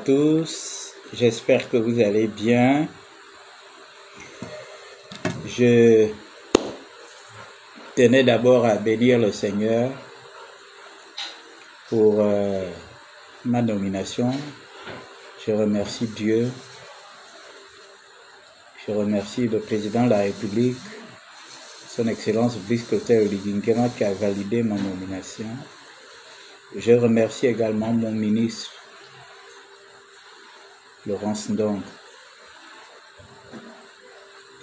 tous, j'espère que vous allez bien. Je tenais d'abord à bénir le Seigneur pour ma nomination. Je remercie Dieu, je remercie le président de la République, son Excellence Brice-Clotaire Oligui Nguema qui a validé ma nomination. Je remercie également mon ministre, Laurence Ndong,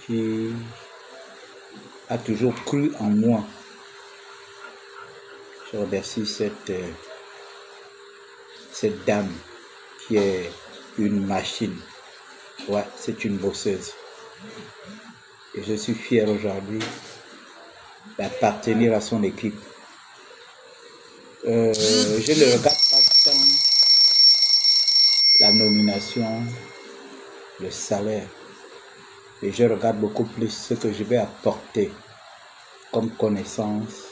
qui a toujours cru en moi. Je remercie cette dame qui est une machine. Ouais, c'est une bosseuse. Et je suis fier aujourd'hui d'appartenir à son équipe. Je ne regarde pas tant la nomination, le salaire, et je regarde beaucoup plus ce que je vais apporter comme connaissance,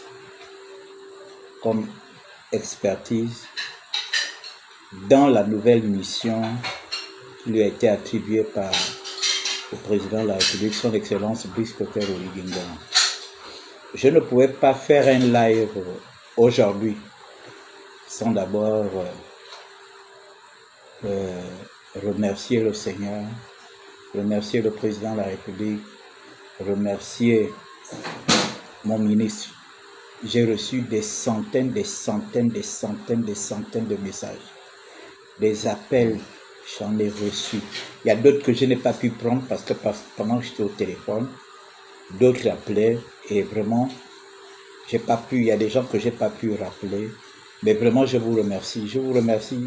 comme expertise dans la nouvelle mission qui lui a été attribuée par le président de la République, son Excellence Brice-Clotaire Oligui Nguema. Je ne pouvais pas faire un live aujourd'hui sans d'abord remercier le Seigneur, remercier le président de la République, remercier mon ministre. J'ai reçu des centaines de messages, des appels, j'en ai reçu. Il y a d'autres que je n'ai pas pu prendre parce que pendant que j'étais au téléphone, d'autres appelaient et vraiment, j'ai pas pu, il y a des gens que j'ai pas pu rappeler, mais vraiment je vous remercie. Je vous remercie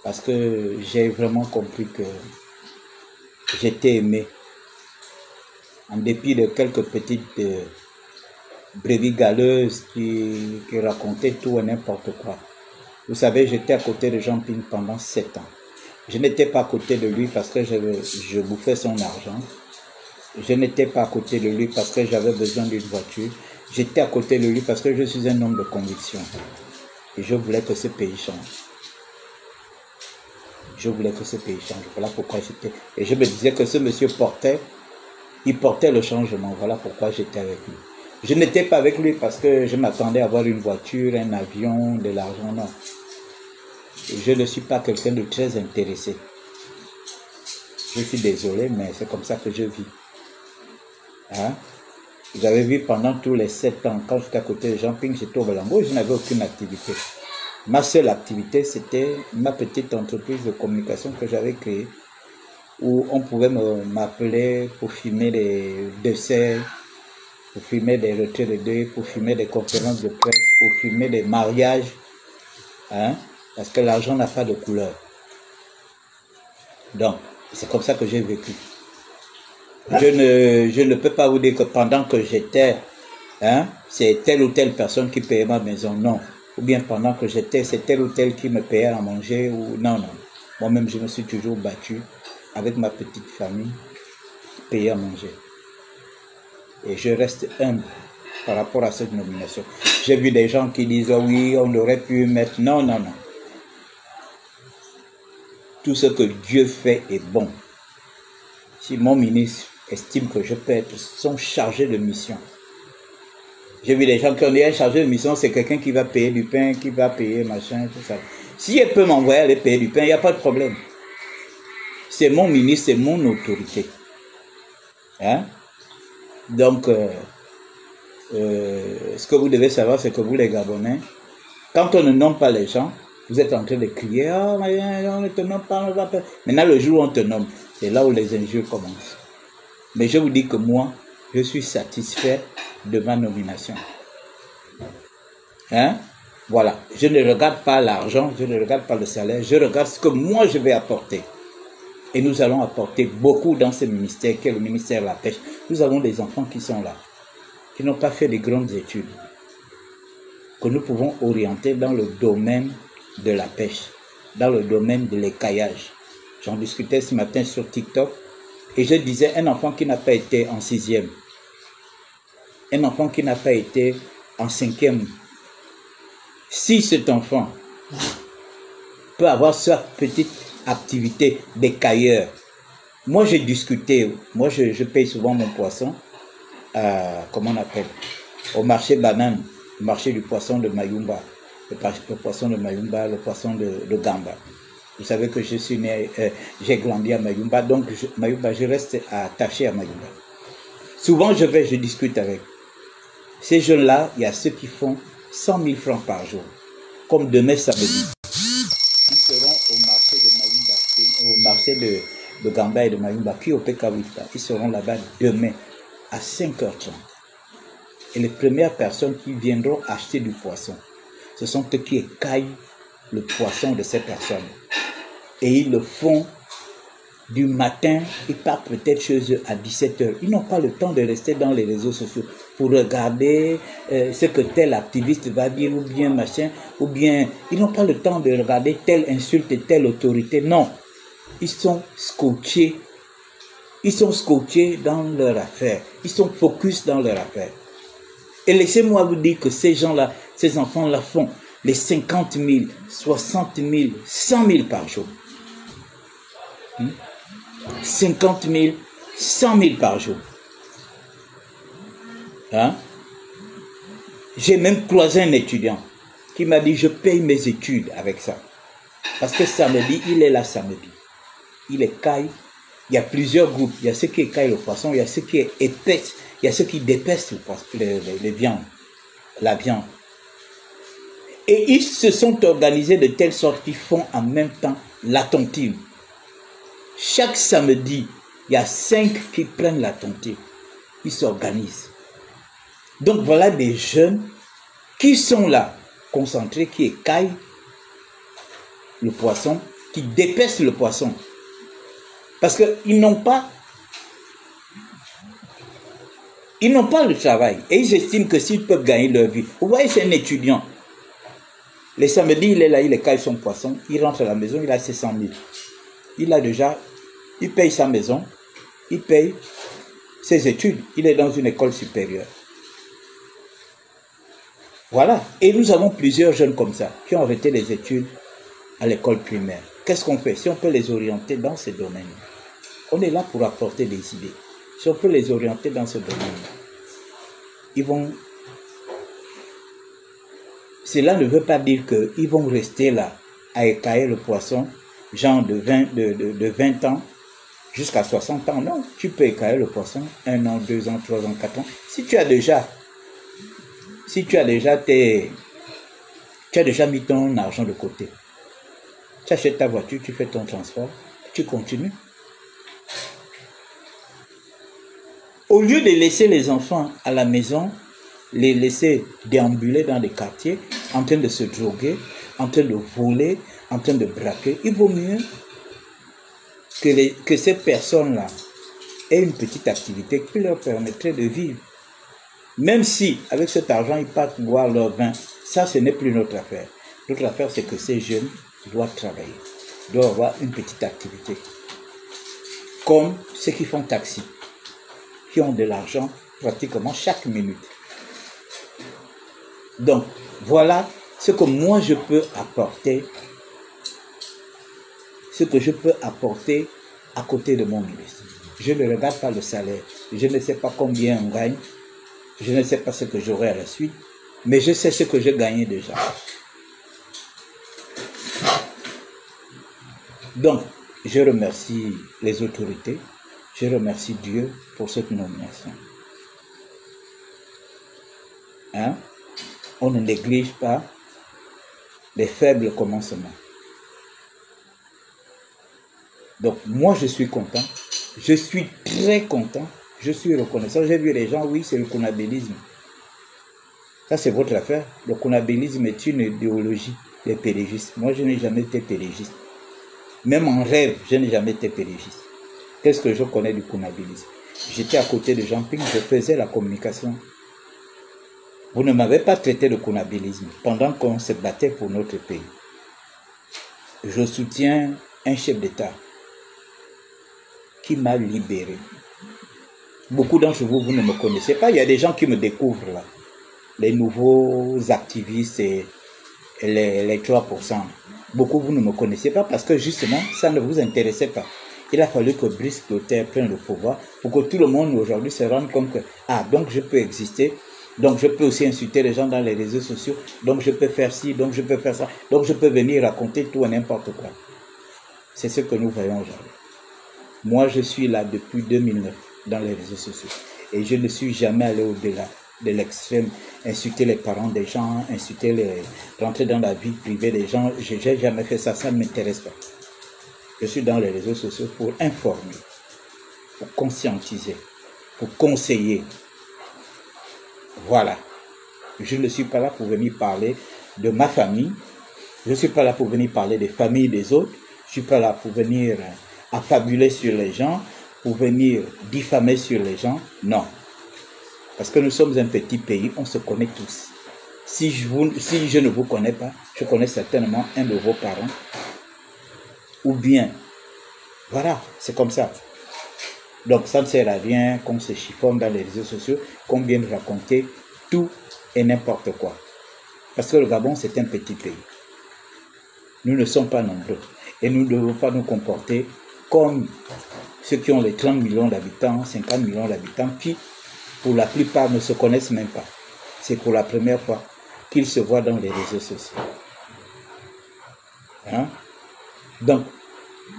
parce que j'ai vraiment compris que j'étais aimé. En dépit de quelques petites brebis galeuses qui racontaient tout et n'importe quoi. Vous savez, j'étais à côté de Jean Ping pendant 7 ans. Je n'étais pas à côté de lui parce que je bouffais son argent. Je n'étais pas à côté de lui parce que j'avais besoin d'une voiture. J'étais à côté de lui parce que je suis un homme de conviction. Et je voulais que ce pays change. Je voulais que ce pays change. Voilà pourquoi j'étais. Et je me disais que ce monsieur portait le changement. Voilà pourquoi j'étais avec lui. Je n'étais pas avec lui parce que je m'attendais à avoir une voiture, un avion, de l'argent, non. Et je ne suis pas quelqu'un de très intéressé. Je suis désolé, mais c'est comme ça que je vis. Hein? Vous avez vu pendant tous les 7 ans, quand j'étais à côté de Jean Ping, j'étais au Balango, je n'avais aucune activité. Ma seule activité, c'était ma petite entreprise de communication que j'avais créée, où on pouvait m'appeler pour filmer des décès, pour filmer des retraits de deuil, pour filmer des conférences de presse, pour filmer des mariages, hein, parce que l'argent n'a pas de couleur. Donc, c'est comme ça que j'ai vécu. Je ne peux pas vous dire que pendant que j'étais, hein, c'est telle ou telle personne qui payait ma maison, non. Ou bien pendant que j'étais, c'est tel ou tel qui me payait à manger, ou non. Moi-même, je me suis toujours battu avec ma petite famille, payer à manger. Et je reste humble par rapport à cette nomination. J'ai vu des gens qui disent, oh oui, on aurait pu mettre... Non. Tout ce que Dieu fait est bon. Si mon ministre estime que je peux être son chargé de mission. J'ai vu des gens qui ont dit, un chargé de mission, c'est quelqu'un qui va payer du pain, qui va payer machin, tout ça. Si elle peut m'envoyer aller payer du pain, il n'y a pas de problème. C'est mon ministre, c'est mon autorité. Hein? Donc, ce que vous devez savoir, c'est que vous, les Gabonais, quand on ne nomme pas les gens, vous êtes en train de crier, oh, on ne te nomme pas, on va pas. Maintenant, le jour où on te nomme, c'est là où les injures commencent. Mais je vous dis que moi, je suis satisfait de ma nomination. Hein? Voilà. Je ne regarde pas l'argent, je ne regarde pas le salaire, je regarde ce que moi je vais apporter. Et nous allons apporter beaucoup dans ce ministère, qui est le ministère de la pêche. Nous avons des enfants qui sont là, qui n'ont pas fait de grandes études, que nous pouvons orienter dans le domaine de la pêche, dans le domaine de l'écaillage. J'en discutais ce matin sur TikTok, et je disais, un enfant qui n'a pas été en 6e, un enfant qui n'a pas été en 5e, si cet enfant peut avoir sa petite activité d'écailleur. Moi, j'ai discuté, moi, je paye souvent mon poisson, comment on appelle, au marché banane, le marché du poisson de Mayumba, le poisson de Mayumba, le poisson de Gamba. Vous savez que je suis né, j'ai grandi à Mayumba, donc Mayumba, je reste attaché à Mayumba. Souvent, je discute avec. Ces jeunes-là, il y a ceux qui font 100 000 francs par jour, comme demain samedi. Ils seront au marché de Mayumba, au marché de Gamba et de Mayumba, qui au PK8. Ils seront là-bas demain à 5h30. Et les premières personnes qui viendront acheter du poisson, ce sont ceux qui écaillent le poisson de ces personnes. Et ils le font du matin, ils partent peut-être chez eux à 17h. Ils n'ont pas le temps de rester dans les réseaux sociaux pour regarder ce que tel activiste va dire ou bien machin, ou bien ils n'ont pas le temps de regarder telle insulte et telle autorité. Non, ils sont scotchés. Ils sont scotchés dans leur affaire. Ils sont focus dans leur affaire. Et laissez-moi vous dire que ces gens-là, ces enfants-là font les 50 000, 60 000, 100 000 par jour. 50 000, 100 000 par jour. Hein? J'ai même croisé un étudiant qui m'a dit, je paye mes études avec ça. Parce que samedi, il est là samedi. Il écaille. Il y a plusieurs groupes. Il y a ceux qui écaillent le poisson, il y a ceux qui épaissent, il y a ceux qui dépècent les viandes, la viande. Et ils se sont organisés de telle sorte qu'ils font en même temps la tontine. Chaque samedi, il y a 5 qui prennent la tontine. Ils s'organisent. Donc voilà des jeunes qui sont là, concentrés, qui écaillent le poisson, qui dépècent le poisson. Parce qu'ils n'ont pas le travail. Et ils estiment que s'ils peuvent gagner leur vie. Vous voyez, c'est un étudiant. Les samedis, il est là, il écaille son poisson. Il rentre à la maison, il a ses 100 000. Il paye sa maison. Il paye ses études. Il est dans une école supérieure. Voilà. Et nous avons plusieurs jeunes comme ça qui ont arrêté les études à l'école primaire. Qu'est-ce qu'on fait? Si on peut les orienter dans ces domaines, on est là pour apporter des idées. Si on peut les orienter dans ce domaine, ils vont... Cela ne veut pas dire qu'ils vont rester là à écailler le poisson, genre de 20 ans jusqu'à 60 ans. Non, tu peux écailler le poisson 1 an, 2 ans, 3 ans, 4 ans. Si tu as déjà mis ton argent de côté, tu achètes ta voiture, tu fais ton transport, tu continues. Au lieu de laisser les enfants à la maison, les laisser déambuler dans les quartiers, en train de se droguer, en train de voler, en train de braquer, il vaut mieux que ces personnes-là aient une petite activité qui leur permettrait de vivre. Même si, avec cet argent, ils partent boire leur vin, ça, ce n'est plus notre affaire. Notre affaire, c'est que ces jeunes doivent travailler, doivent avoir une petite activité. Comme ceux qui font taxi, qui ont de l'argent pratiquement chaque minute. Donc, voilà ce que moi je peux apporter, ce que je peux apporter à côté de mon ministre. Je ne regarde pas le salaire, je ne sais pas combien on gagne, je ne sais pas ce que j'aurai à la suite, mais je sais ce que j'ai gagné déjà. Donc, je remercie les autorités, je remercie Dieu pour cette nomination. Hein? On ne néglige pas les faibles commencements. Donc, moi, je suis content. Je suis très content. Je suis reconnaissant. J'ai vu les gens, oui, c'est le konabilisme. Ça, c'est votre affaire. Le konabilisme est une idéologie des pérégistes. Moi, je n'ai jamais été pérégiste. Même en rêve, je n'ai jamais été pérégiste. Qu'est-ce que je connais du konabilisme? J'étais à côté de Jean-Ping, je faisais la communication. Vous ne m'avez pas traité de konabilisme pendant qu'on se battait pour notre pays. Je soutiens un chef d'État qui m'a libéré. Beaucoup d'entre vous, vous ne me connaissez pas. Il y a des gens qui me découvrent là. Les nouveaux activistes et les 3%. beaucoup vous ne me connaissiez pas parce que justement, ça ne vous intéressait pas. Il a fallu que Brice Clotaire prenne le pouvoir pour que tout le monde aujourd'hui se rende compte que, ah, donc je peux exister, donc je peux aussi insulter les gens dans les réseaux sociaux, donc je peux faire ci, donc je peux faire ça, donc je peux venir raconter tout et n'importe quoi. C'est ce que nous voyons aujourd'hui. Moi, je suis là depuis 2009 dans les réseaux sociaux et je ne suis jamais allé au-delà de l'extrême, insulter les parents des gens, rentrer dans la vie privée des gens. Je n'ai jamais fait ça, ça ne m'intéresse pas. Je suis dans les réseaux sociaux pour informer, pour conscientiser, pour conseiller. Voilà. Je ne suis pas là pour venir parler de ma famille. Je ne suis pas là pour venir parler des familles des autres. Je ne suis pas là pour venir affabuler sur les gens, pour venir diffamer sur les gens. Non. Parce que nous sommes un petit pays, on se connaît tous. Si je ne vous connais pas, je connais certainement un de vos parents. Ou bien, voilà, c'est comme ça. Donc ça ne sert à rien qu'on se chiffonne dans les réseaux sociaux, qu'on vienne raconter tout et n'importe quoi. Parce que le Gabon, c'est un petit pays. Nous ne sommes pas nombreux. Et nous ne devons pas nous comporter comme ceux qui ont les 30 millions d'habitants, 50 millions d'habitants, qui, pour la plupart, ne se connaissent même pas. C'est pour la première fois qu'ils se voient dans les réseaux sociaux. Hein? Donc,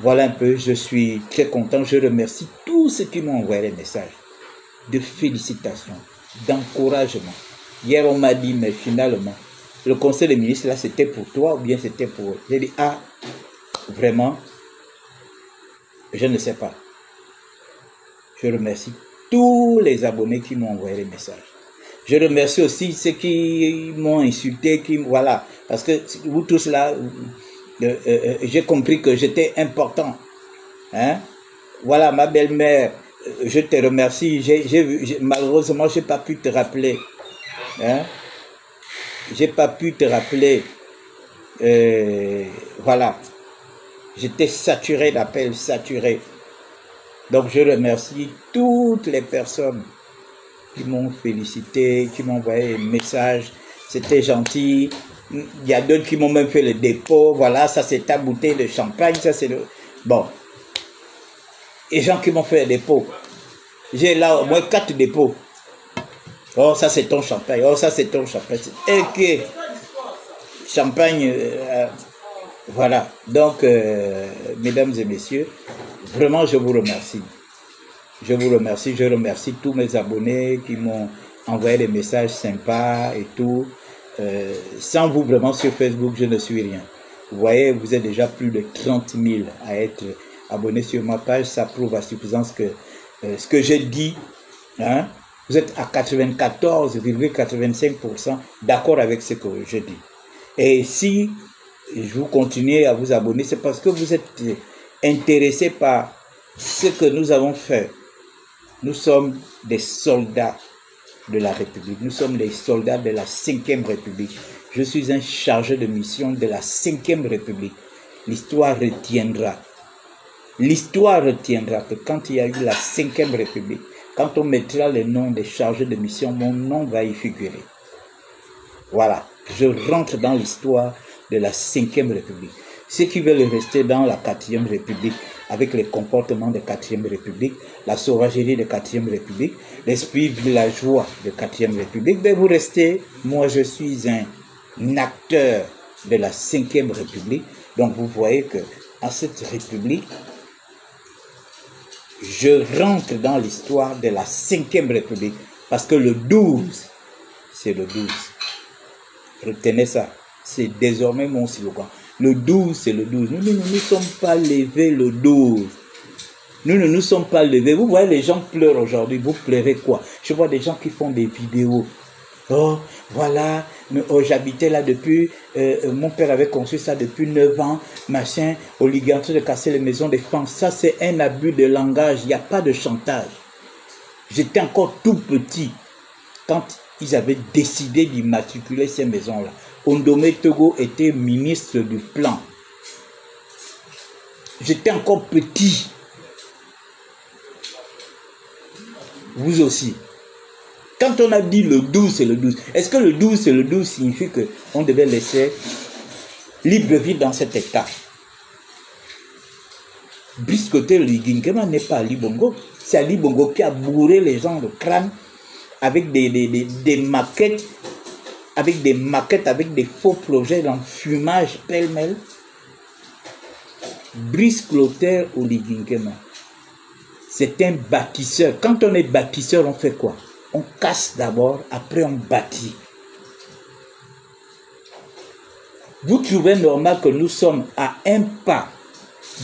voilà un peu, je suis très content. Je remercie tous ceux qui m'ont envoyé des messages de félicitations, d'encouragement. Hier, on m'a dit, mais finalement, le conseil des ministres, là, c'était pour toi ou bien c'était pour eux? J'ai dit, ah, vraiment, je ne sais pas. Je remercie tous les abonnés qui m'ont envoyé des messages. Je remercie aussi ceux qui m'ont insulté, voilà, parce que vous tous là, j'ai compris que j'étais important. Hein? Voilà, ma belle-mère, je te remercie. Malheureusement, je n'ai pas pu te rappeler. Hein? J'ai pas pu te rappeler. Voilà. J'étais saturé d'appels, saturé. Donc, je remercie toutes les personnes qui m'ont félicité, qui m'ont envoyé des messages. C'était gentil. Il y a d'autres qui m'ont même fait le dépôt. Voilà, ça c'est ta bouteille de champagne. Ça c'est le... Bon. Les gens qui m'ont fait le dépôt. J'ai là au moins 4 dépôts. Oh, ça c'est ton champagne. Oh, ça c'est ton champagne. Ok. Champagne. Voilà. Donc, mesdames et messieurs, vraiment je vous remercie. Je vous remercie. Je remercie tous mes abonnés qui m'ont envoyé des messages sympas et tout. Sans vous, vraiment, sur Facebook, je ne suis rien. Vous voyez, vous êtes déjà plus de 30 000 à être abonnés sur ma page. Ça prouve à suffisance que ce que j'ai dit, hein, vous êtes à 94,85% d'accord avec ce que je dis. Et si vous continuez à vous abonner, c'est parce que vous êtes intéressé par ce que nous avons fait. Nous sommes des soldats de la République. Nous sommes les soldats de la 5e République. Je suis un chargé de mission de la 5e République. L'histoire retiendra. L'histoire retiendra que quand il y a eu la 5e République, quand on mettra le nom des chargés de mission, mon nom va y figurer. Voilà. Je rentre dans l'histoire de la 5e République. Ceux qui veulent rester dans la 4e République, avec les comportements de 4e République, la sauvagerie de 4e République, l'esprit villageois de 4e République, ben vous restez. Moi, je suis un acteur de la 5e République. Donc, vous voyez que à cette République, je rentre dans l'histoire de la 5e République. Parce que le 12, c'est le 12. Retenez ça. C'est désormais mon slogan. Le 12, c'est le 12. Nous ne nous sommes pas levés le 12. Nous ne nous sommes pas levés. Vous voyez, les gens pleurent aujourd'hui. Vous pleurez quoi? Je vois des gens qui font des vidéos. Oh, voilà, oh, j'habitais là depuis, mon père avait construit ça depuis 9 ans, machin, oligarchie de casser les maisons des femmes. Ça, c'est un abus de langage. Il n'y a pas de chantage. J'étais encore tout petit quand ils avaient décidé d'immatriculer ces maisons-là. Ondomé Togo était ministre du plan. J'étais encore petit. Vous aussi. Quand on a dit le 12, c'est le 12. Est-ce que le 12, c'est le 12 signifie qu'on devait laisser Libreville dans cet état. Brice Clotaire Liguinkema n'est pas Ali Bongo. C'est Ali Bongo qui a bourré les gens de crâne avec des maquettes, avec des faux projets d'enfumage pêle-mêle. Brice Clotaire Liguinkema, c'est un bâtisseur. Quand on est bâtisseur, on fait quoi? On casse d'abord, après on bâtit. Vous trouvez normal que nous sommes à un pas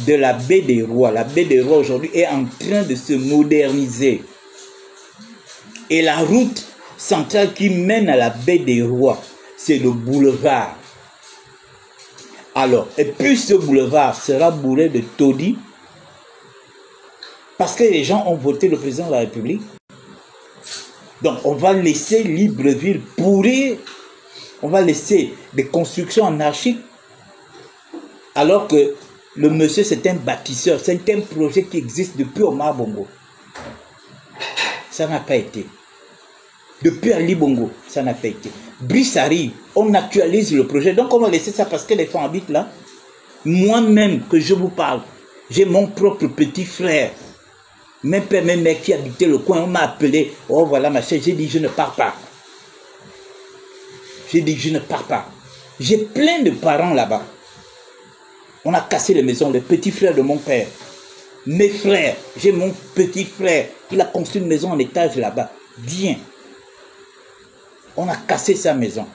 de la baie des Rois. La baie des Rois aujourd'hui est en train de se moderniser. Et la route centrale qui mène à la baie des Rois, c'est le boulevard. Alors, et puis ce boulevard sera bourré de taudis parce que les gens ont voté le président de la République. Donc, on va laisser Libreville pourrir. On va laisser des constructions anarchiques alors que le monsieur, c'est un bâtisseur. C'est un projet qui existe depuis Omar Bongo. Ça n'a pas été. Depuis Ali Bongo, ça n'a pas été. Brice arrive, on actualise le projet. Donc, on va laisser ça parce que les femmes habitent là. Moi-même, que je vous parle, j'ai mon propre petit frère. Même père, même mère qui habitait le coin, on m'a appelé. Oh, voilà ma chère, j'ai dit, je ne pars pas. J'ai dit, je ne pars pas. J'ai plein de parents là-bas. On a cassé les maisons, les petits frères de mon père. Mes frères, j'ai mon petit frère. Il a construit une maison en étage là-bas. Bien. On a cassé sa maison.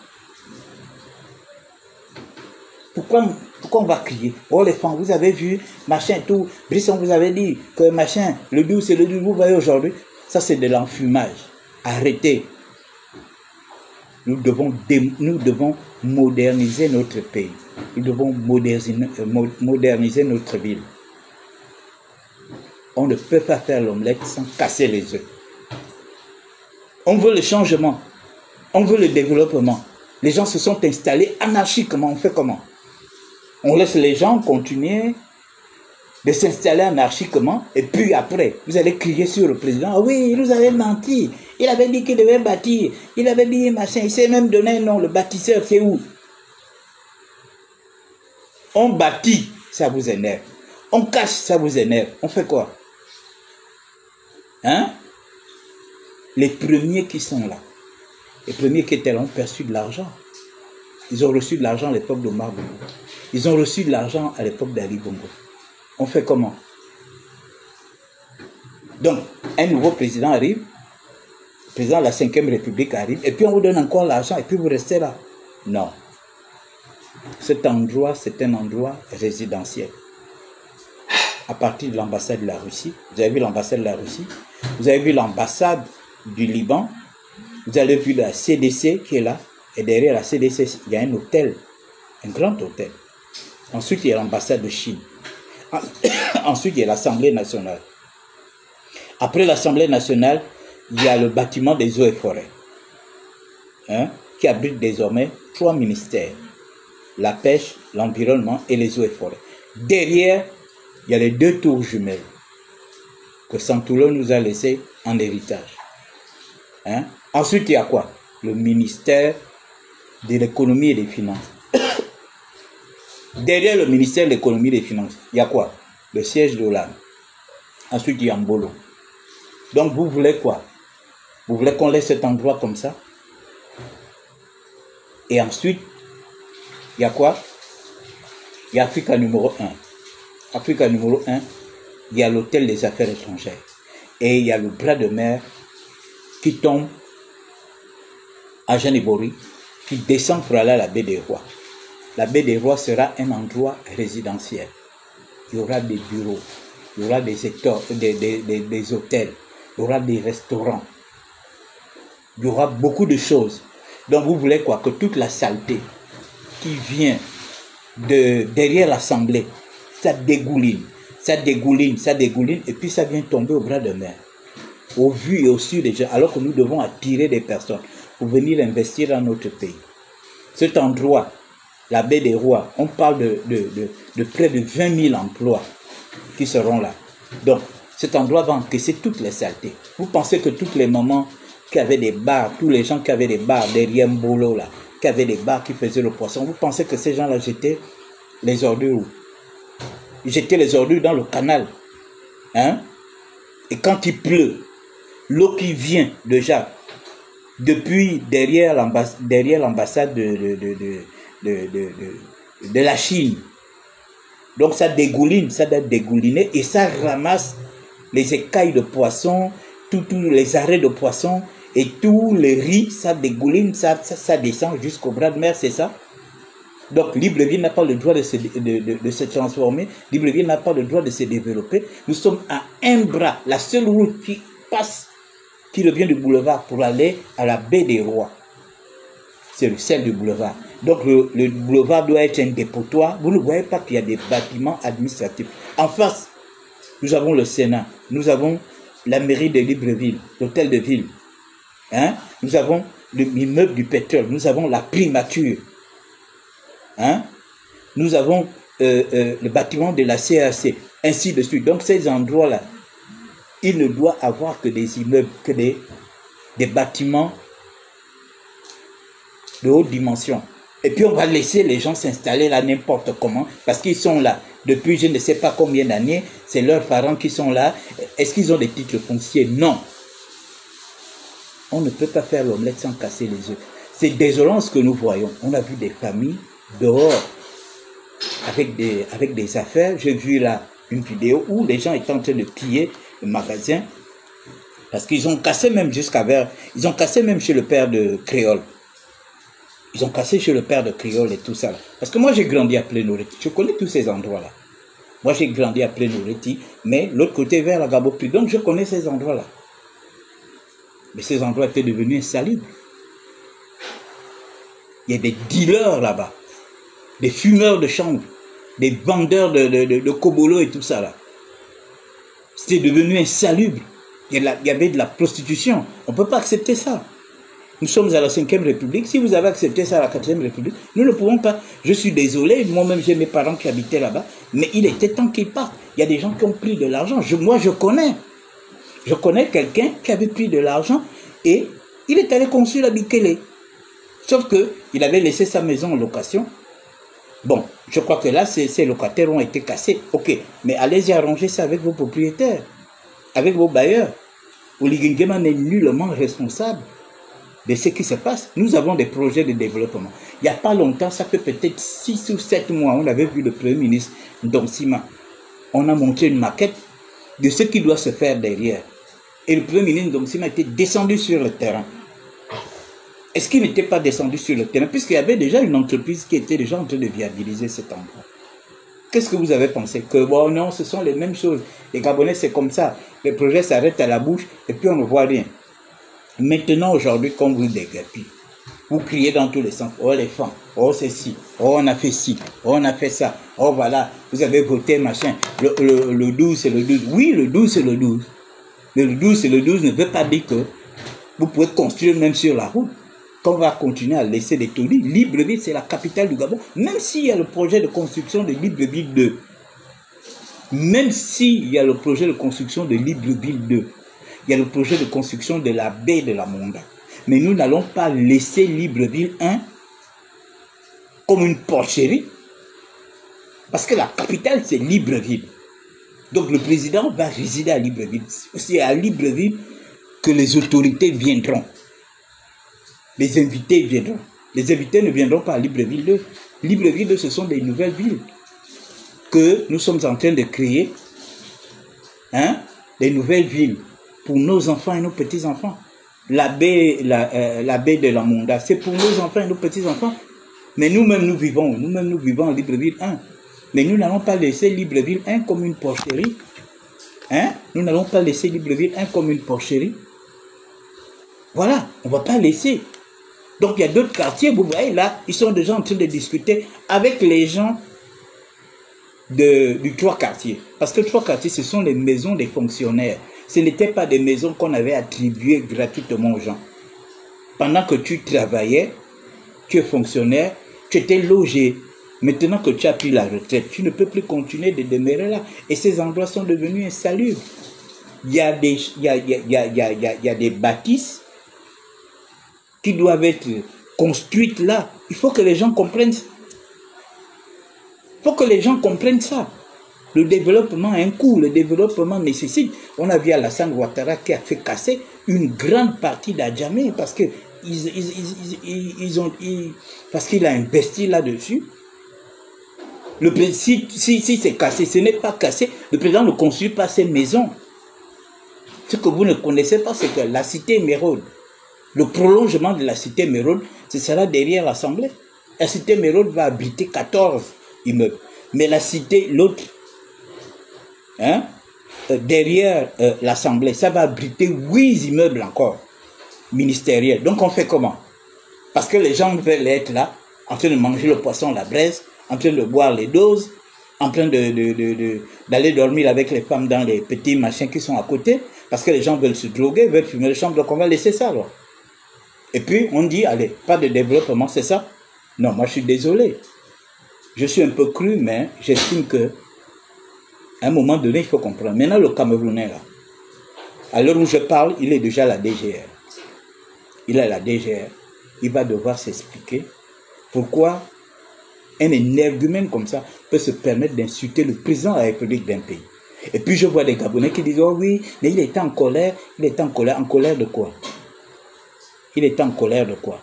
Pourquoi on va crier? Oh les femmes, vous avez vu, machin et tout. Brisson vous avez dit que machin, le 12 c'est le 12, vous voyez aujourd'hui. Ça c'est de l'enfumage. Arrêtez. Nous devons moderniser notre pays. Nous devons moderniser notre ville. On ne peut pas faire l'omelette sans casser les œufs. On veut le changement. On veut le développement. Les gens se sont installés anarchiquement. On fait comment? On laisse les gens continuer de s'installer anarchiquement. Et puis après, vous allez crier sur le président. Ah oui, il nous avait menti. Il avait dit qu'il devait bâtir. Il avait dit machin. Il s'est même donné un nom. Le bâtisseur, c'est où? On bâtit, ça vous énerve. On cache, ça vous énerve. On fait quoi? Hein? Les premiers qui sont là, les premiers qui étaient là ont perçu de l'argent. Ils ont reçu de l'argent à l'époque d'Omar Bongo. Ils ont reçu de l'argent à l'époque d'Ali Bongo. On fait comment? Donc, un nouveau président arrive, le président de la 5e République arrive, et puis on vous donne encore l'argent, et puis vous restez là. Non. Cet endroit, c'est un endroit résidentiel. À partir de l'ambassade de la Russie, vous avez vu l'ambassade de la Russie, vous avez vu l'ambassade du Liban, vous avez vu la CDC qui est là, et derrière la CDC, il y a un hôtel, un grand hôtel. Ensuite, il y a l'ambassade de Chine. Ensuite, il y a l'Assemblée nationale. Après l'Assemblée nationale, il y a le bâtiment des eaux et forêts, qui abrite désormais 3 ministères. La pêche, l'environnement et les eaux et forêts. Derrière, il y a les 2 tours jumelles que Santoulo nous a laissées en héritage. Ensuite, il y a quoi? Le ministère de l'économie et des finances. Derrière le ministère de l'économie et des finances, il y a quoi? Le siège de l'âme. Ensuite, il y a Mbolo. Donc, vous voulez quoi? Vous voulez qu'on laisse cet endroit comme ça? Et ensuite, il y a quoi? Il y a Africa numéro 1. Africa numéro 1, il y a l'hôtel des affaires étrangères. Et il y a le bras de mer qui tombe à Janibori, qui descend pour aller à la baie des Rois. La baie des Rois sera un endroit résidentiel. Il y aura des bureaux, il y aura des secteurs, des hôtels, il y aura des restaurants. Il y aura beaucoup de choses. Donc vous voulez quoi? Que toute la saleté qui vient derrière l'Assemblée, ça dégouline, ça dégouline, ça dégouline, et puis ça vient tomber au bras de mer, au vu et au su des gens, alors que nous devons attirer des personnes pour venir investir dans notre pays. Cet endroit, la baie des Rois, on parle de près de 20 000 emplois qui seront là. Donc, cet endroit va encaisser toutes les saletés. Vous pensez que toutes les mamans qui avaient des bars, tous les gens qui avaient des bars derrière Mbolo là, qui avaient des bars, qui faisaient le poisson. Vous pensez que ces gens-là jetaient les ordures où? Ils jetaient les ordures dans le canal. Hein? Et quand il pleut, l'eau qui vient déjà depuis derrière l'ambassade de la Chine. Donc ça dégouline, ça doit dégouliner et ça ramasse les écailles de poisson, tous les arrêts de poisson et tous les riz, ça dégouline, ça descend jusqu'au bras de mer, c'est ça? Donc Libreville n'a pas le droit de se transformer, Libreville n'a pas le droit de se développer. Nous sommes à un bras, la seule route qui passe, qui revient du boulevard pour aller à la baie des Rois. C'est celle du boulevard. Donc le boulevard doit être un dépotoir. Vous ne voyez pas qu'il y a des bâtiments administratifs. En face, nous avons le Sénat, nous avons la mairie de Libreville, l'hôtel de ville. Hein? Nous avons l'immeuble du pétrole, nous avons la primature. Hein? Nous avons le bâtiment de la CAC, ainsi de suite. Donc ces endroits-là, il ne doit avoir que des immeubles, que des bâtiments de haute dimension. Et puis on va laisser les gens s'installer là n'importe comment, parce qu'ils sont là depuis je ne sais pas combien d'années, c'est leurs parents qui sont là. Est-ce qu'ils ont des titres fonciers? Non. On ne peut pas faire l'omelette sans casser les œufs. C'est désolant ce que nous voyons. On a vu des familles dehors avec des affaires. J'ai vu là une vidéo où les gens étaient en train de piller le magasin parce qu'ils ont cassé même ils ont cassé même chez le père de Créole. Ils ont cassé chez le père de Créole et tout ça là. Parce que moi j'ai grandi à Plénoreti. Je connais tous ces endroits là. Moi j'ai grandi à Plénoreti, mais l'autre côté vers la Gabopri. Donc je connais ces endroits là. Mais ces endroits étaient devenus insalubres. Il y a des dealers là-bas, des fumeurs de chanvre, des vendeurs de kobolo et tout ça là. C'était devenu insalubre. Il y avait de la prostitution. On ne peut pas accepter ça. Nous sommes à la 5e République. Si vous avez accepté ça à la 4e République, nous ne pouvons pas. Je suis désolé, moi-même j'ai mes parents qui habitaient là-bas, mais il était temps qu'ils partent. Il y a des gens qui ont pris de l'argent. Moi je connais. Je connais quelqu'un qui avait pris de l'argent et il est allé construire la Bikele. Sauf qu'il avait laissé sa maison en location. Bon, je crois que là, ces locataires ont été cassés. Ok, mais allez-y arranger ça avec vos propriétaires, avec vos bailleurs. Oligingema n'est nullement responsable de ce qui se passe. Nous avons des projets de développement. Il n'y a pas longtemps, ça fait peut-être 6 ou 7 mois, on avait vu le Premier ministre Donsima. On a montré une maquette de ce qui doit se faire derrière. Et le Premier ministre Donsima était descendu sur le terrain. Est-ce qu'il n'était pas descendu sur le terrain? Puisqu'il y avait déjà une entreprise qui était déjà en train de viabiliser cet endroit. Qu'est-ce que vous avez pensé? Que bon, non, ce sont les mêmes choses. Les Gabonais, c'est comme ça. Les projets s'arrêtent à la bouche et puis on ne voit rien. Maintenant, aujourd'hui, comme vous déguerpillez, vous criez dans tous les sens. Oh les femmes, oh c'est ci, oh on a fait ci, oh on a fait ça, oh voilà, vous avez voté machin. Le 12 c'est le 12. Oui, le 12 c'est le 12. Mais le 12 c'est le 12 ne veut pas dire que vous pouvez construire même sur la route. Qu'on va continuer à laisser des taudis. Libreville, c'est la capitale du Gabon. Même s'il y a le projet de construction de Libreville 2. Même s'il y a le projet de construction de Libreville 2. Il y a le projet de construction de la baie de la Monda. Mais nous n'allons pas laisser Libreville 1 comme une porcherie. Parce que la capitale, c'est Libreville. Donc le président va résider à Libreville. C'est à Libreville que les autorités viendront. Les invités viendront. Les invités ne viendront pas à Libreville 2. Libreville 2, ce sont des nouvelles villes que nous sommes en train de créer. Hein? Des nouvelles villes pour nos enfants et nos petits-enfants. La baie de la Monda, c'est pour nos enfants et nos petits-enfants. Mais nous-mêmes, nous vivons à Libreville 1. Mais nous n'allons pas laisser Libreville 1 comme une porcherie. Hein? Nous n'allons pas laisser Libreville 1 comme une porcherie. Voilà, on ne va pas laisser. Donc il y a d'autres quartiers, vous voyez là, ils sont déjà en train de discuter avec les gens du 3 quartiers. Parce que 3 quartiers, ce sont les maisons des fonctionnaires. Ce n'étaient pas des maisons qu'on avait attribuées gratuitement aux gens. Pendant que tu travaillais, tu es fonctionnaire, tu étais logé. Maintenant que tu as pris la retraite, tu ne peux plus continuer de demeurer là. Et ces endroits sont devenus insalubres. Il y a des bâtisses qui doivent être construite là. Il faut que les gens comprennent ça. Il faut que les gens comprennent ça. Le développement a un coût, le développement nécessite. On a vu Alassane Ouattara qui a fait casser une grande partie d'Adjamé parce que parce qu'il a investi là-dessus. Si c'est cassé, ce n'est pas cassé. Le président ne construit pas ses maisons. Ce que vous ne connaissez pas, c'est que la cité Mérode, le prolongement de la cité Mérode, ce sera derrière l'Assemblée. La cité Mérode va abriter 14 immeubles. Mais la cité, l'autre, hein, derrière l'Assemblée, ça va abriter 8 immeubles encore, ministériels. Donc on fait comment? Parce que les gens veulent être là, en train de manger le poisson, la braise, en train de boire les doses, en train d'aller dormir avec les femmes dans les petits machins qui sont à côté, parce que les gens veulent se droguer, veulent fumer le champ, donc on va laisser ça alors. Et puis on dit, allez, pas de développement, c'est ça? Non, moi je suis désolé. Je suis un peu cru, mais j'estime que à un moment donné, il faut comprendre. Maintenant, le Camerounais, là, à l'heure où je parle, il est déjà à la DGR. Il est à la DGR. Il va devoir s'expliquer pourquoi un énergumène comme ça peut se permettre d'insulter le président de la République d'un pays. Et puis je vois des Gabonais qui disent, oh oui, mais il était en colère. Il était en colère. En colère de quoi? Il était en colère de quoi?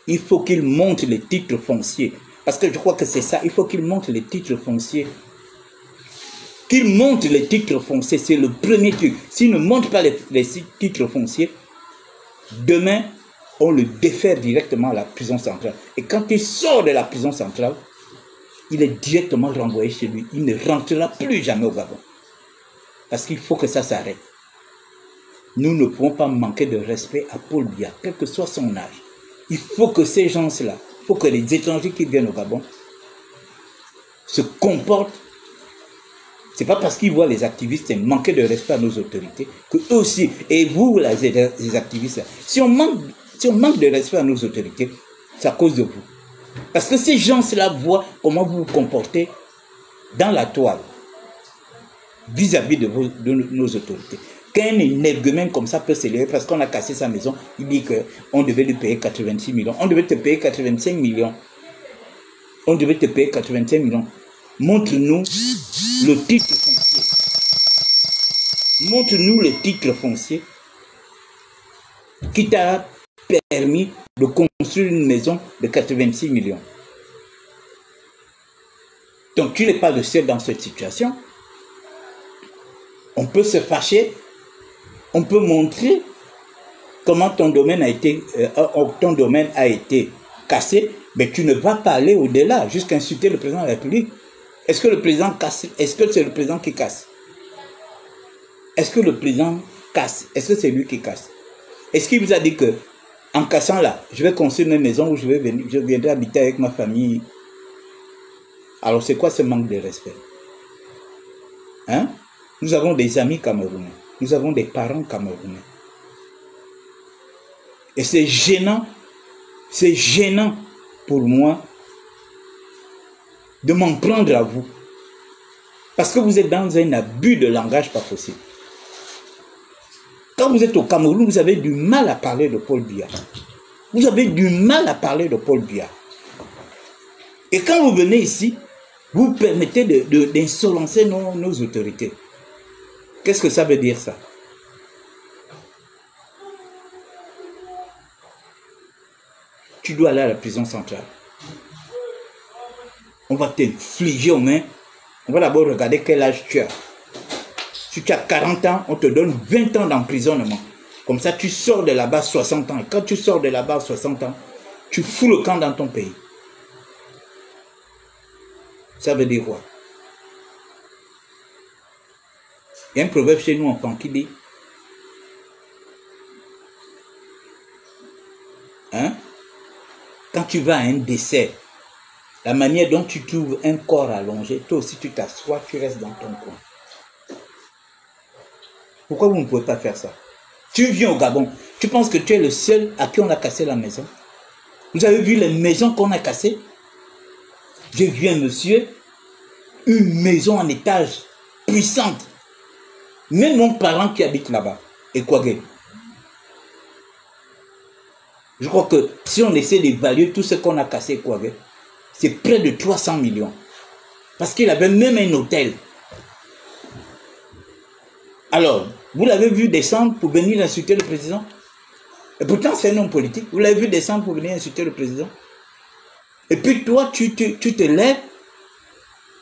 Il faut qu'il monte les titres fonciers. Parce que je crois que c'est ça. Il faut qu'il monte les titres fonciers. Qu'il monte les titres fonciers, c'est le premier truc. S'il ne monte pas les titres fonciers, demain, on le défère directement à la prison centrale. Et quand il sort de la prison centrale, il est directement renvoyé chez lui. Il ne rentrera plus jamais au Gabon. Parce qu'il faut que ça s'arrête. Nous ne pouvons pas manquer de respect à Paul Biya, quel que soit son âge. Il faut que ces gens-là, il faut que les étrangers qui viennent au Gabon se comportent. C'est pas parce qu'ils voient les activistes manquer de respect à nos autorités que eux aussi, et vous les activistes, si on manque de respect à nos autorités, c'est à cause de vous. Parce que ces gens-là voient comment vous vous comportez dans la toile vis-à-vis de nos autorités. Qu'un énergumène comme ça peut s'élever parce qu'on a cassé sa maison, il dit qu'on devait lui payer 86 millions. On devait te payer 85 millions. On devait te payer 85 millions. Montre-nous le titre foncier. Montre-nous le titre foncier qui t'a permis de construire une maison de 86 millions. Donc tu n'es pas le seul dans cette situation. On peut se fâcher, on peut montrer comment ton domaine a été cassé, mais tu ne vas pas aller au-delà jusqu'à insulter le président de la République. Est-ce que le président casse? Est-ce que c'est le président qui casse? Est-ce que le président casse? Est-ce que c'est lui qui casse? Est-ce qu'il vous a dit que en cassant là, je vais construire une maison où je viendrai habiter avec ma famille? Alors c'est quoi ce manque de respect? Hein? Nous avons des amis camerounais. Nous avons des parents camerounais. Et c'est gênant pour moi de m'en prendre à vous. Parce que vous êtes dans un abus de langage pas possible. Quand vous êtes au Cameroun, vous avez du mal à parler de Paul Biya. Vous avez du mal à parler de Paul Biya. Et quand vous venez ici, vous permettez d'insolencer nos autorités. Qu'est-ce que ça veut dire ça? Tu dois aller à la prison centrale. On va t'infliger aux mains. On va d'abord regarder quel âge tu as. Si tu as 40 ans, on te donne 20 ans d'emprisonnement. Comme ça, tu sors de là-bas 60 ans. Et quand tu sors de là-bas 60 ans, tu fous le camp dans ton pays. Ça veut dire quoi? Il y a un proverbe chez nous, enfant, qui dit, hein? Quand tu vas à un décès, la manière dont tu trouves un corps allongé, toi aussi tu t'assois, tu restes dans ton coin. Pourquoi vous ne pouvez pas faire ça? Tu viens au Gabon, tu penses que tu es le seul à qui on a cassé la maison? Vous avez vu les maisons qu'on a cassées? J'ai vu un monsieur, une maison en étage puissante. Même mon parent qui habite là-bas, et Kouagé. Je crois que si on essaie d'évaluer tout ce qu'on a cassé, quoi, c'est près de 300 millions. Parce qu'il avait même un hôtel. Alors, vous l'avez vu descendre pour venir insulter le président? Et pourtant, c'est un homme politique. Vous l'avez vu descendre pour venir insulter le président? Et puis toi, tu te lèves,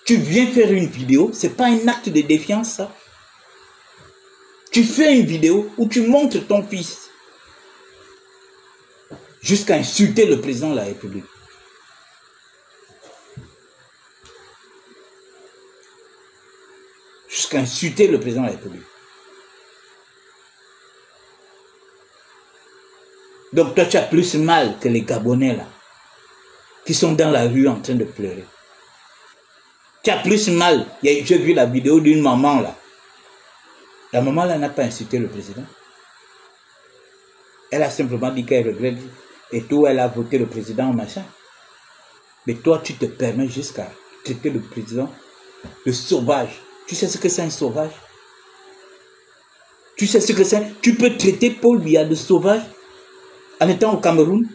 tu viens faire une vidéo. C'est pas un acte de défiance, ça. Tu fais une vidéo où tu montres ton fils jusqu'à insulter le président de la République. Jusqu'à insulter le président de la République. Donc toi, tu as plus mal que les Gabonais, là, qui sont dans la rue en train de pleurer. Tu as plus mal. J'ai vu la vidéo d'une maman, là. La maman, là, n'a pas insulté le président. Elle a simplement dit qu'elle regrette et tout, elle a voté le président, machin. Mais toi, tu te permets jusqu'à traiter le président de sauvage. Tu sais ce que c'est un sauvage? Tu sais ce que c'est? Tu peux traiter Paul Biya de sauvage en étant au Cameroun?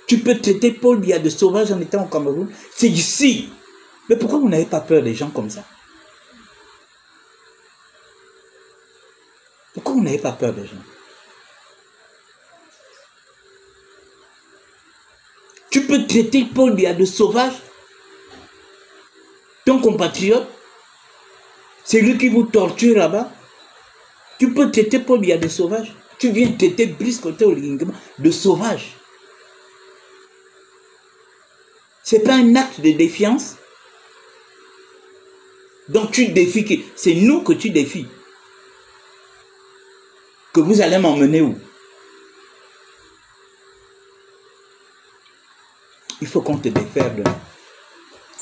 Tu peux traiter Paul Biya de sauvage en étant au Cameroun? C'est ici. Mais pourquoi vous n'avez pas peur des gens comme ça? Pourquoi vous n'avez pas peur des gens? Tu peux traiter Paul Biya de sauvage? Ton compatriote? C'est lui qui vous torture là-bas? Tu peux traiter Paul Biya de sauvage? Tu viens traiter Brice Côté Oligingema de sauvage? C'est pas un acte de défiance? Donc tu défies, c'est nous que tu défies. Que vous allez m'emmener où? Il faut qu'on te défaire demain.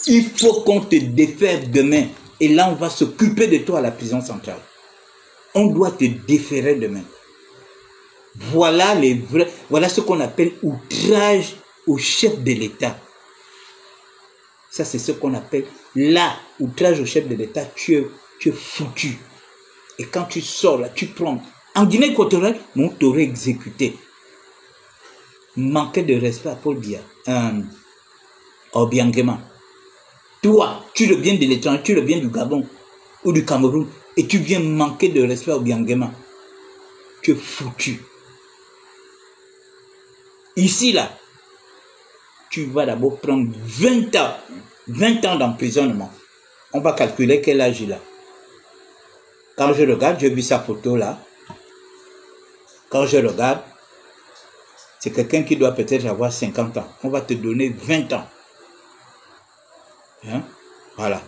Il faut qu'on te défaire demain. Et là, on va s'occuper de toi à la prison centrale. On doit te déférer demain. Voilà les vrais, voilà ce qu'on appelle outrage au chef de l'État. Ça, c'est ce qu'on appelle là, outrage au chef de l'État. Tu es foutu. Et quand tu sors là, tu prends. En Guinée équatoriale, on t'aurait exécuté. Manquer de respect à Paul Biya. Obiangema. Toi, tu le viens de l'étranger, tu le viens du Gabon ou du Cameroun et tu viens manquer de respect à Obiangema. Tu es foutu. Ici, là, tu vas d'abord prendre 20 ans d'emprisonnement. On va calculer quel âge il a. Quand je regarde, j'ai vu sa photo là. Quand je regarde, c'est quelqu'un qui doit peut-être avoir 50 ans. On va te donner 20 ans. Hein? Voilà.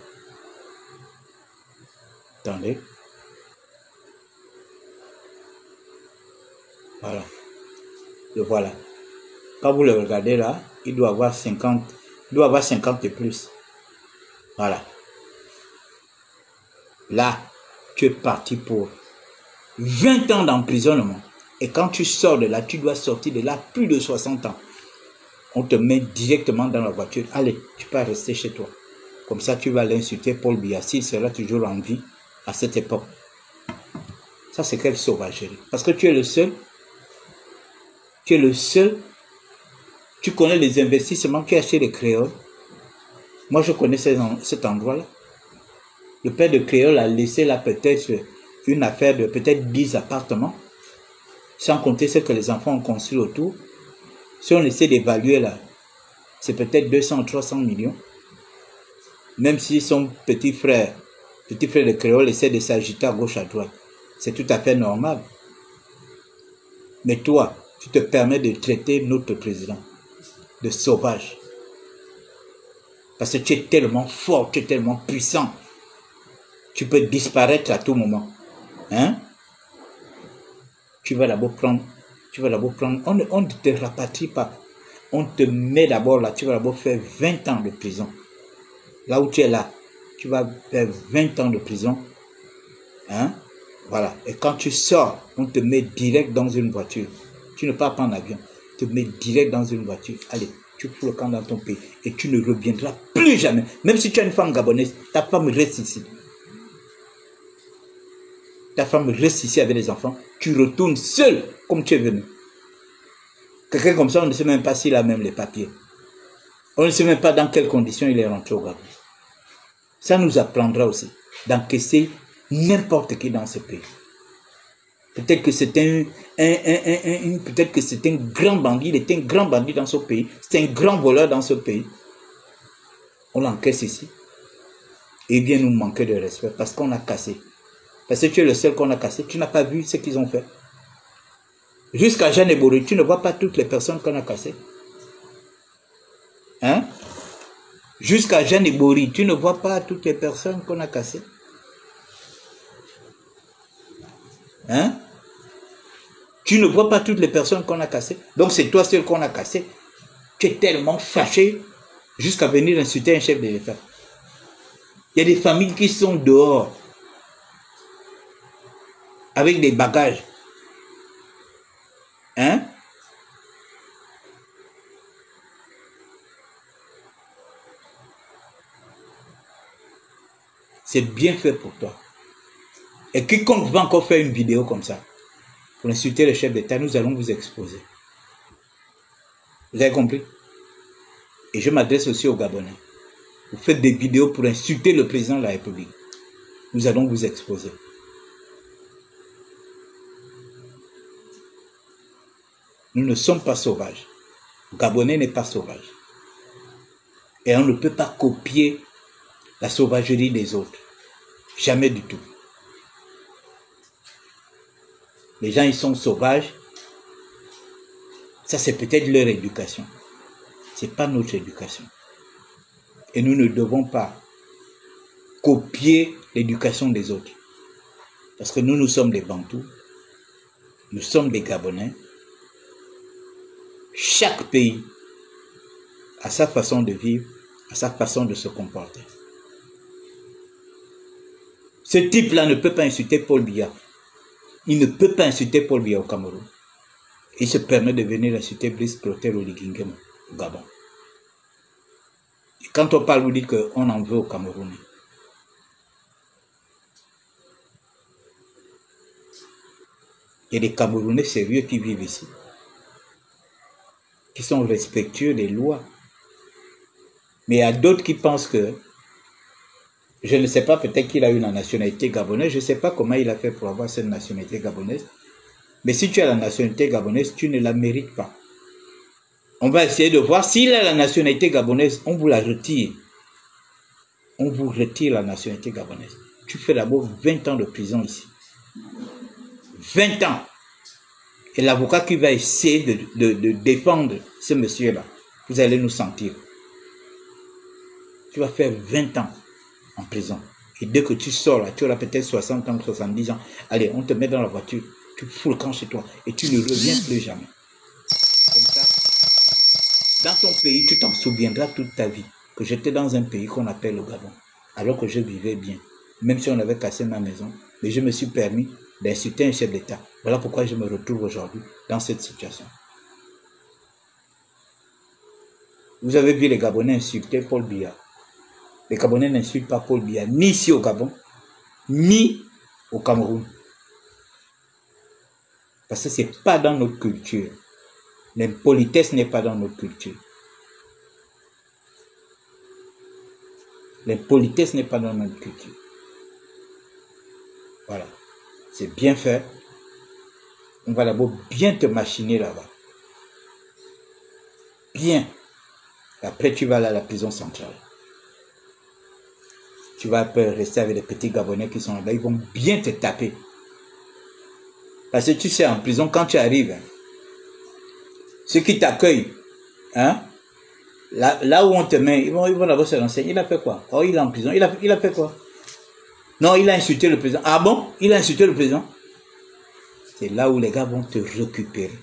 Attendez. Voilà. Le voilà. Quand vous le regardez là, il doit avoir 50. Il doit avoir 50 et plus. Voilà. Là, tu es parti pour 20 ans d'emprisonnement. Et quand tu sors de là, tu dois sortir de là plus de 60 ans. On te met directement dans la voiture. Allez, tu peux rester chez toi. Comme ça, tu vas l'insulter Paul Biya. Il sera toujours en vie à cette époque. Ça, c'est quelle sauvagerie. Parce que tu es le seul. Tu es le seul. Tu connais les investissements qui a acheté les créoles. Moi, je connais cet endroit-là. Le père de créole a laissé là peut-être une affaire de peut-être 10 appartements. Sans compter ce que les enfants ont construit autour. Si on essaie d'évaluer là, c'est peut-être 200 ou 300 millions. Même si son petit frère de créole essaie de s'agiter à gauche à droite. C'est tout à fait normal. Mais toi, tu te permets de traiter notre président de sauvage. Parce que tu es tellement fort, tu es tellement puissant. Tu peux disparaître à tout moment. Hein? Tu vas d'abord prendre, on ne te rapatrie pas. On te met d'abord là, tu vas d'abord faire 20 ans de prison. Là où tu es là, tu vas faire 20 ans de prison. Hein? Voilà. Et quand tu sors, on te met direct dans une voiture. Tu ne pars pas en avion. Tu te mets direct dans une voiture. Allez, tu fous le camp dans ton pays. Et tu ne reviendras plus jamais. Même si tu as une femme gabonaise, ta femme reste ici. Ta femme reste ici avec les enfants. Tu retournes seul comme tu es venu. Quelqu'un comme ça, on ne sait même pas s'il a même les papiers. On ne sait même pas dans quelles conditions il est rentré au Gabon. Ça nous apprendra aussi d'encaisser n'importe qui dans ce pays. Peut-être que c'est peut-être que c'est un grand bandit, il est un grand bandit dans ce pays, c'est un grand voleur dans ce pays. On l'encaisse ici. Et bien nous manquer de respect parce qu'on a cassé. Parce que tu es le seul qu'on a cassé. Tu n'as pas vu ce qu'ils ont fait. Jusqu'à Jeanne Ebori, tu ne vois pas toutes les personnes qu'on a cassées. Hein? Jusqu'à Jeanne Ebori, tu ne vois pas toutes les personnes qu'on a cassées. Hein? Tu ne vois pas toutes les personnes qu'on a cassées. Donc c'est toi seul qu'on a cassé. Tu es tellement fâché jusqu'à venir insulter un chef de l'État. Il y a des familles qui sont dehors avec des bagages. Hein? C'est bien fait pour toi. Et quiconque va encore faire une vidéo comme ça, pour insulter le chef d'État, nous allons vous exposer. Vous avez compris? Et je m'adresse aussi aux Gabonais. Vous faites des vidéos pour insulter le président de la République. Nous allons vous exposer. Nous ne sommes pas sauvages. Le Gabonais n'est pas sauvage. Et on ne peut pas copier la sauvagerie des autres. Jamais du tout. Les gens, ils sont sauvages. Ça, c'est peut-être leur éducation. Ce n'est pas notre éducation. Et nous ne devons pas copier l'éducation des autres. Parce que nous sommes des Bantous. Nous sommes des Gabonais. Chaque pays a sa façon de vivre, a sa façon de se comporter. Ce type-là ne peut pas insulter Paul Biya. Il ne peut pas insulter Paul Biya au Cameroun. Il se permet de venir insulter Brice Clotaire au Ligingem, au Gabon. Et quand on parle, vous dites qu'on en veut au Cameroun. Il y a des Camerounais sérieux qui vivent ici, qui sont respectueux des lois. Mais il y a d'autres qui pensent que, je ne sais pas, peut-être qu'il a eu la nationalité gabonaise, je ne sais pas comment il a fait pour avoir cette nationalité gabonaise, mais si tu as la nationalité gabonaise, tu ne la mérites pas. On va essayer de voir s'il a la nationalité gabonaise, on vous la retire. On vous retire la nationalité gabonaise. Tu fais d'abord 20 ans de prison ici. 20 ans. Et l'avocat qui va essayer de défendre ce monsieur-là, vous allez nous sentir. Tu vas faire 20 ans en prison. Et dès que tu sors là, tu auras peut-être 60 ans, 70 ans. Allez, on te met dans la voiture, tu fous le camp chez toi et tu ne reviens plus jamais. Comme ça, dans ton pays, tu t'en souviendras toute ta vie que j'étais dans un pays qu'on appelle le Gabon, alors que je vivais bien, même si on avait cassé ma maison, mais je me suis permis d'insulter un chef d'État. Voilà pourquoi je me retrouve aujourd'hui dans cette situation. Vous avez vu les Gabonais insulter Paul Biya. Les Gabonais n'insultent pas Paul Biya, ni ici au Gabon, ni au Cameroun. Parce que ce n'est pas dans notre culture. L'impolitesse n'est pas dans notre culture. L'impolitesse n'est pas dans notre culture. Voilà. C'est bien fait. On va d'abord bien te machiner là-bas. Bien. Après, tu vas aller à la prison centrale. Tu vas rester avec les petits Gabonais qui sont là-bas. Ils vont bien te taper. Parce que tu sais, en prison, quand tu arrives, ceux qui t'accueillent, hein, là où on te met, ils vont d'abord se renseigner. Il a fait quoi? Oh, il est en prison. Il a fait quoi? Non, il a insulté le président. Ah bon? Il a insulté le président? C'est là où les gars vont te récupérer.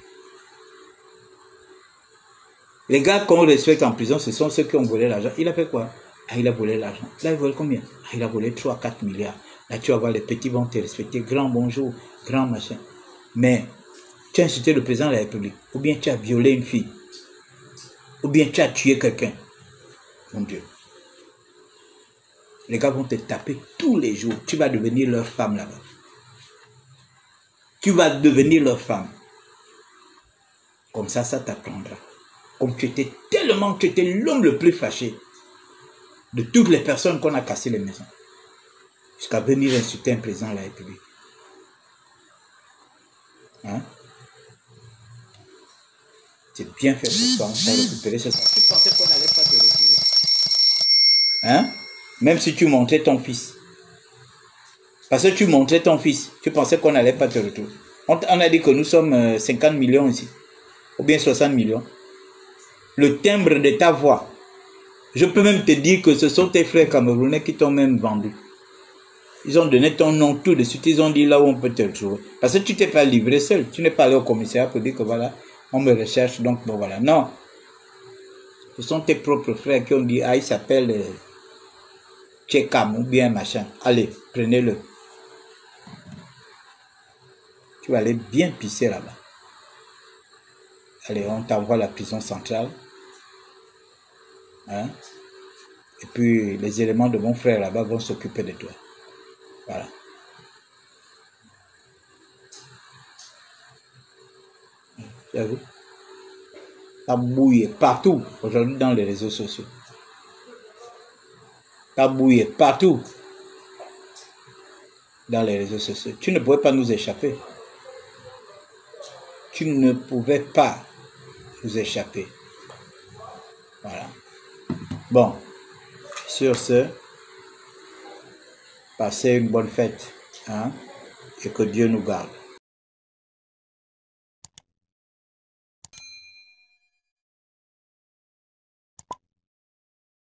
Les gars qu'on respecte en prison, ce sont ceux qui ont volé l'argent. Il a fait quoi? Ah, il a volé l'argent. Là, il vole combien? Ah, il a volé 3-4 milliards. Là, tu vas voir, les petits vont te respecter. Grand bonjour, grand machin. Mais, tu as insulté le président de la République. Ou bien tu as violé une fille. Ou bien tu as tué quelqu'un. Mon Dieu. Les gars vont te taper tous les jours. Tu vas devenir leur femme là-bas. Tu vas devenir leur femme. Comme ça t'apprendra. Comme tu étais l'homme le plus fâché de toutes les personnes qu'on a cassé les maisons. Jusqu'à venir insulter un président de la République. Hein? C'est bien fait pour toi, on t'a récupéré ce soir. Tu pensais qu'on n'allait pas te retrouver? Hein? Même si tu montrais ton fils. Parce que tu montrais ton fils, tu pensais qu'on n'allait pas te retrouver. On a dit que nous sommes 50 millions ici. Ou bien 60 millions. Le timbre de ta voix. Je peux même te dire que ce sont tes frères camerounais qui t'ont même vendu. Ils ont donné ton nom tout de suite. Ils ont dit là où on peut te retrouver. Parce que tu t'es pas livré seul. Tu n'es pas allé au commissariat pour dire que voilà, on me recherche, donc bon voilà. Non. Ce sont tes propres frères qui ont dit, ah, il s'appelle Tchekam ou bien machin. Allez, prenez-le. Tu vas aller bien pisser là-bas. Allez, on t'envoie à la prison centrale. Hein? Et puis, les éléments de mon frère là-bas vont s'occuper de toi. Voilà. Tu as vu? T'as bouillé partout aujourd'hui dans les réseaux sociaux. T'as bouillé partout dans les réseaux sociaux. Tu ne pouvais pas nous échapper. Tu ne pouvais pas nous échapper. Voilà. Bon, sur ce, passez une bonne fête, hein, et que Dieu nous garde.